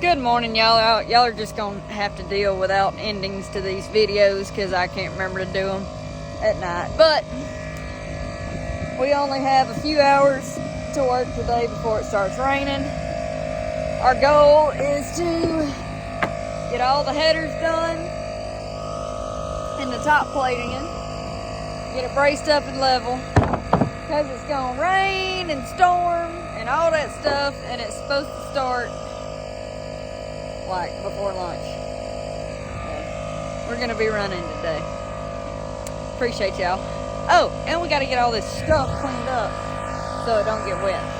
Good morning, y'all. Y'all are just gonna have to deal without endings to these videos because I can't remember to do them at night. But we only have a few hours to work today before it starts raining. Our goal is to get all the headers done and the top plate in, get it braced up and level because it's gonna rain and storm and all that stuff, and it's supposed to start like before lunch. We're gonna be running today. Appreciate y'all. Oh, and we gotta get all this stuff cleaned up so it don't get wet.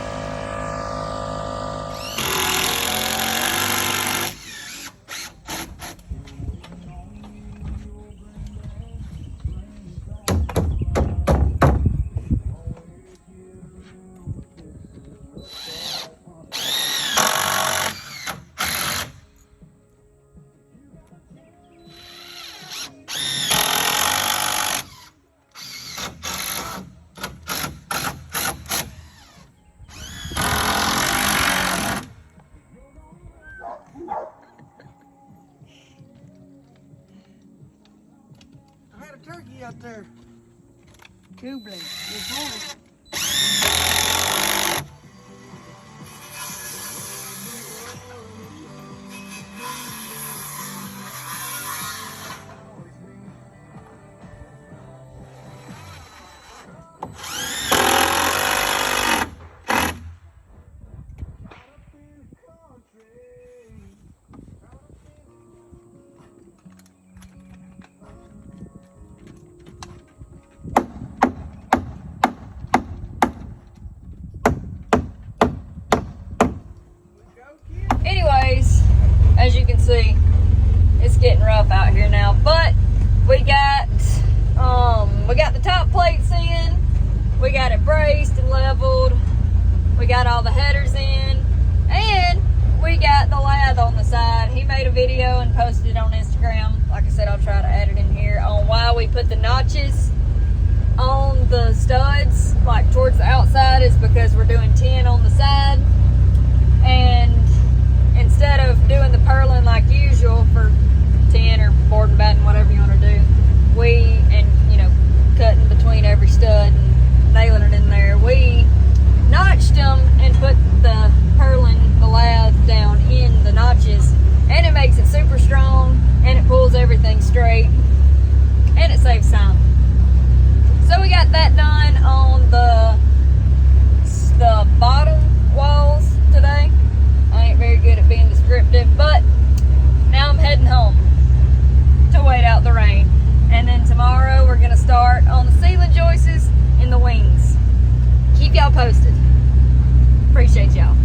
Turkey out there goobling this morning. Anyways, as you can see, it's getting rough out here now, but we got the top plates in, we got it braced and leveled, we got all the headers in, and we got the lath on the side. He made a video and posted it on Instagram. Like I said, I'll try to add it in here on why we put the notches on the studs like towards the outside is because we're doing 10 on the side, and instead of doing the purling like usual for 10 or board and batten, whatever you want to do, cutting between every stud and nailing it in there, we notched them and put the purling, the lath down in the notches, and it makes it super strong and it pulls everything straight and it saves time. So we got that done on the bottom walls today. I ain't very good at being descriptive, but now I'm heading home to wait out the rain. And then tomorrow we're going to start on the ceiling joists and the wings. Keep y'all posted. Appreciate y'all.